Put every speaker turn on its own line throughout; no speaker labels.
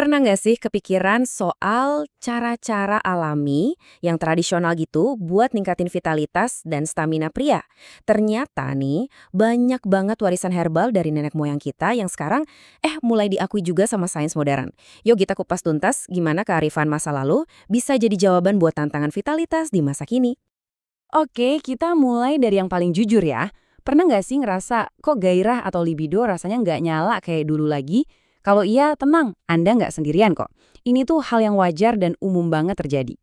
Pernah nggak sih kepikiran soal cara-cara alami yang tradisional gitu buat ningkatin vitalitas dan stamina pria? Ternyata nih, banyak banget warisan herbal dari nenek moyang kita yang sekarang mulai diakui juga sama sains modern. Yuk kita kupas tuntas gimana kearifan masa lalu bisa jadi jawaban buat tantangan vitalitas di masa kini.
Oke, kita mulai dari yang paling jujur ya. Pernah nggak sih ngerasa kok gairah atau libido rasanya nggak nyala kayak dulu lagi? Kalau iya, tenang, Anda nggak sendirian kok. Ini tuh hal yang wajar dan umum banget terjadi.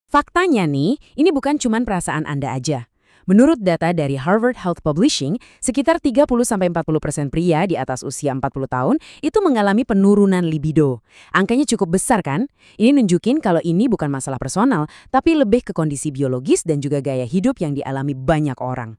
Faktanya nih, ini bukan cuma perasaan Anda aja. Menurut data dari Harvard Health Publishing, sekitar 30–40% pria di atas usia 40 tahun itu mengalami penurunan libido. Angkanya cukup besar kan? Ini nunjukin kalau ini bukan masalah personal, tapi lebih ke kondisi biologis dan juga gaya hidup yang dialami banyak orang.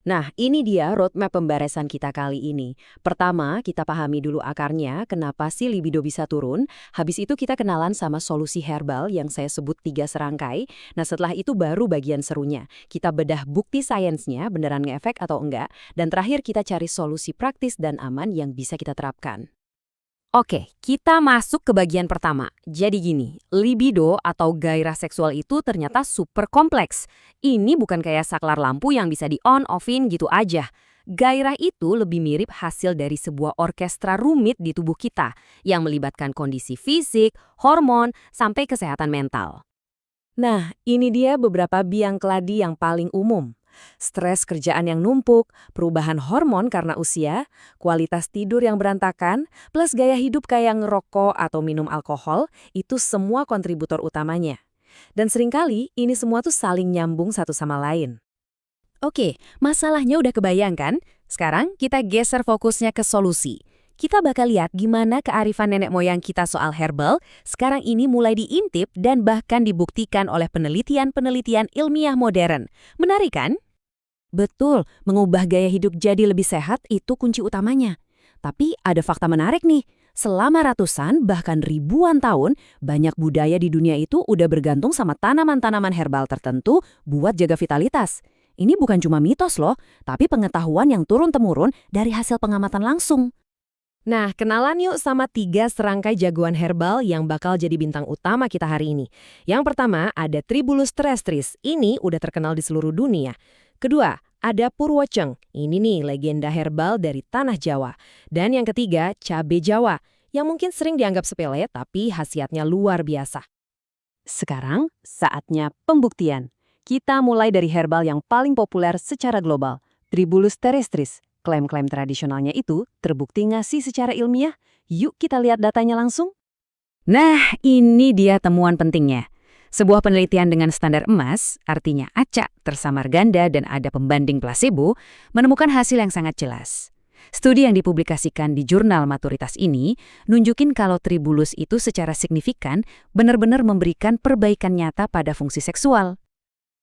Nah, ini dia roadmap pembahasan kita kali ini. Pertama, kita pahami dulu akarnya, kenapa sih libido bisa turun. Habis itu kita kenalan sama solusi herbal yang saya sebut 3 serangkai. Nah, setelah itu baru bagian serunya. Kita bedah bukti sainsnya, beneran ngefek atau enggak. Dan terakhir kita cari solusi praktis dan aman yang bisa kita terapkan. Oke, kita masuk ke bagian pertama. Jadi gini, libido atau gairah seksual itu ternyata super kompleks. Ini bukan kayak saklar lampu yang bisa di-on-offin gitu aja. Gairah itu lebih mirip hasil dari sebuah orkestra rumit di tubuh kita yang melibatkan kondisi fisik, hormon, sampai kesehatan mental. Nah, ini dia beberapa biang keladi yang paling umum. Stres kerjaan yang numpuk, perubahan hormon karena usia, kualitas tidur yang berantakan, plus gaya hidup kayak ngerokok atau minum alkohol, itu semua kontributor utamanya. Dan seringkali ini semua tuh saling nyambung satu sama lain. Oke, masalahnya udah kebayang kan? Sekarang kita geser fokusnya ke solusi. Kita bakal lihat gimana kearifan nenek moyang kita soal herbal sekarang ini mulai diintip dan bahkan dibuktikan oleh penelitian-penelitian ilmiah modern. Menarik kan? Betul, mengubah gaya hidup jadi lebih sehat itu kunci utamanya. Tapi ada fakta menarik nih. Selama ratusan bahkan ribuan tahun, banyak budaya di dunia itu udah bergantung sama tanaman-tanaman herbal tertentu buat jaga vitalitas. Ini bukan cuma mitos loh, tapi pengetahuan yang turun-temurun dari hasil pengamatan langsung. Nah, kenalan yuk sama 3 serangkai jagoan herbal yang bakal jadi bintang utama kita hari ini. Yang pertama ada Tribulus terrestris, ini udah terkenal di seluruh dunia. Kedua, ada Purwoceng, ini nih legenda herbal dari tanah Jawa. Dan yang ketiga, cabe Jawa, yang mungkin sering dianggap sepele tapi khasiatnya luar biasa. Sekarang, saatnya pembuktian. Kita mulai dari herbal yang paling populer secara global, Tribulus terrestris. Klaim-klaim tradisionalnya itu terbukti ngasih secara ilmiah. Yuk kita lihat datanya langsung. Nah, ini dia temuan pentingnya. Sebuah penelitian dengan standar emas, artinya acak, tersamar ganda, dan ada pembanding placebo, menemukan hasil yang sangat jelas. Studi yang dipublikasikan di jurnal Maturitas ini nunjukin kalau Tribulus itu secara signifikan benar-benar memberikan perbaikan nyata pada fungsi seksual.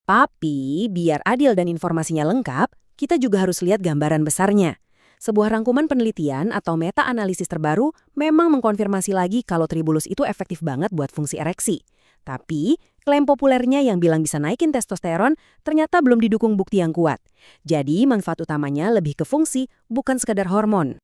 Tapi, biar adil dan informasinya lengkap, kita juga harus lihat gambaran besarnya. Sebuah rangkuman penelitian atau meta-analisis terbaru memang mengkonfirmasi lagi kalau Tribulus itu efektif banget buat fungsi ereksi. Tapi, klaim populernya yang bilang bisa naikin testosteron ternyata belum didukung bukti yang kuat. Jadi, manfaat utamanya lebih ke fungsi, bukan sekadar hormon.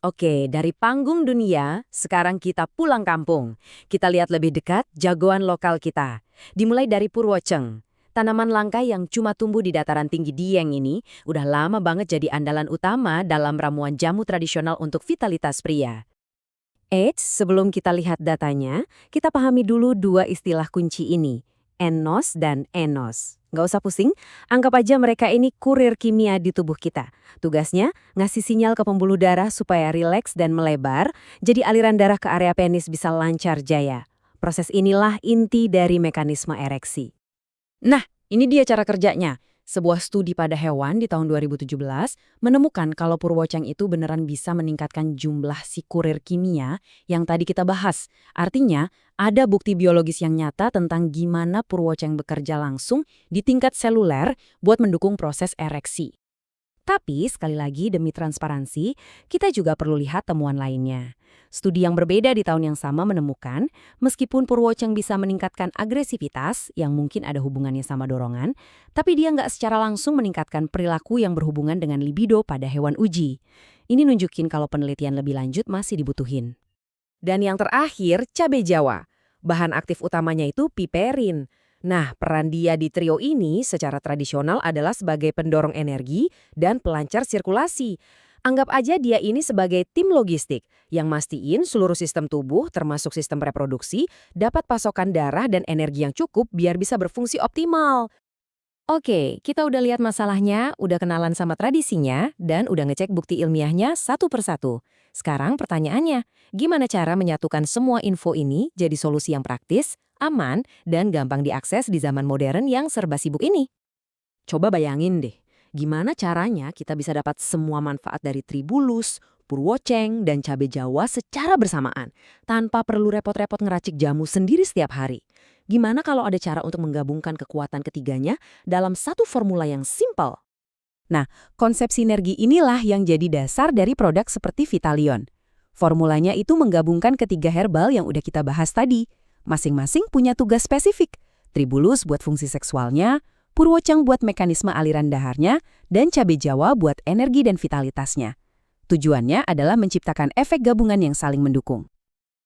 Oke, dari panggung dunia, sekarang kita pulang kampung. Kita lihat lebih dekat jagoan lokal kita. Dimulai dari Purwoceng. Tanaman langka yang cuma tumbuh di dataran tinggi Dieng ini udah lama banget jadi andalan utama dalam ramuan jamu tradisional untuk vitalitas pria. Sebelum kita lihat datanya, kita pahami dulu 2 istilah kunci ini, enos dan enos. Nggak usah pusing, anggap aja mereka ini kurir kimia di tubuh kita. Tugasnya, ngasih sinyal ke pembuluh darah supaya rileks dan melebar, jadi aliran darah ke area penis bisa lancar jaya. Proses inilah inti dari mekanisme ereksi. Nah, ini dia cara kerjanya. Sebuah studi pada hewan di tahun 2017 menemukan kalau Purwoceng itu beneran bisa meningkatkan jumlah si kurir kimia yang tadi kita bahas. Artinya, ada bukti biologis yang nyata tentang gimana Purwoceng bekerja langsung di tingkat seluler buat mendukung proses ereksi. Tapi, sekali lagi demi transparansi, kita juga perlu lihat temuan lainnya. Studi yang berbeda di tahun yang sama menemukan, meskipun Purwoceng bisa meningkatkan agresivitas, yang mungkin ada hubungannya sama dorongan, tapi dia nggak secara langsung meningkatkan perilaku yang berhubungan dengan libido pada hewan uji. Ini nunjukin kalau penelitian lebih lanjut masih dibutuhin. Dan yang terakhir, cabai Jawa. Bahan aktif utamanya itu piperin. Nah, peran dia di trio ini secara tradisional adalah sebagai pendorong energi dan pelancar sirkulasi. Anggap aja dia ini sebagai tim logistik yang mastiin seluruh sistem tubuh termasuk sistem reproduksi dapat pasokan darah dan energi yang cukup biar bisa berfungsi optimal.
Oke, kita udah lihat masalahnya, udah kenalan sama tradisinya, dan udah ngecek bukti ilmiahnya satu persatu. Sekarang pertanyaannya, gimana cara menyatukan semua info ini jadi solusi yang praktis, aman, dan gampang diakses di zaman modern yang serba sibuk ini?
Coba bayangin deh, gimana caranya kita bisa dapat semua manfaat dari Tribulus, Purwoceng, dan cabai Jawa secara bersamaan, tanpa perlu repot-repot ngeracik jamu sendiri setiap hari. Gimana kalau ada cara untuk menggabungkan kekuatan ketiganya dalam satu formula yang simpel?
Nah, konsep sinergi inilah yang jadi dasar dari produk seperti Vitalion. Formulanya itu menggabungkan ketiga herbal yang udah kita bahas tadi. Masing-masing punya tugas spesifik. Tribulus buat fungsi seksualnya, Purwoceng buat mekanisme aliran daharnya, dan cabai Jawa buat energi dan vitalitasnya. Tujuannya adalah menciptakan efek gabungan yang saling mendukung.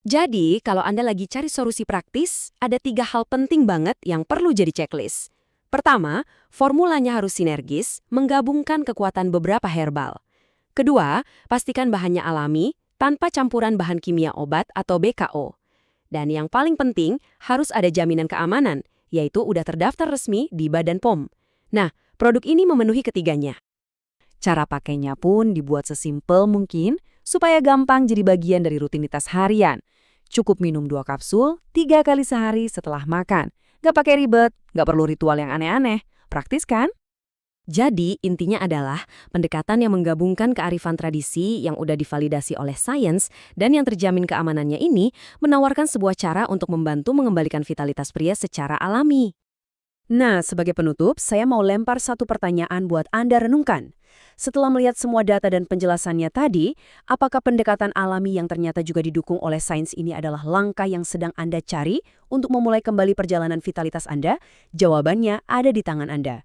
Jadi, kalau Anda lagi cari solusi praktis, ada 3 hal penting banget yang perlu jadi checklist. Pertama, formulanya harus sinergis, menggabungkan kekuatan beberapa herbal. Kedua, pastikan bahannya alami, tanpa campuran bahan kimia obat atau BKO. Dan yang paling penting, harus ada jaminan keamanan, yaitu udah terdaftar resmi di Badan POM. Nah, produk ini memenuhi ketiganya.
Cara pakainya pun dibuat sesimpel mungkin, supaya gampang jadi bagian dari rutinitas harian. Cukup minum 2 kapsul, 3 kali sehari setelah makan. Gak pakai ribet, gak perlu ritual yang aneh-aneh. Praktis kan?
Jadi, intinya adalah pendekatan yang menggabungkan kearifan tradisi yang udah divalidasi oleh sains dan yang terjamin keamanannya ini menawarkan sebuah cara untuk membantu mengembalikan vitalitas pria secara alami. Nah, sebagai penutup, saya mau lempar satu pertanyaan buat Anda renungkan. Setelah melihat semua data dan penjelasannya tadi, apakah pendekatan alami yang ternyata juga didukung oleh sains ini adalah langkah yang sedang Anda cari untuk memulai kembali perjalanan vitalitas Anda? Jawabannya ada di tangan Anda.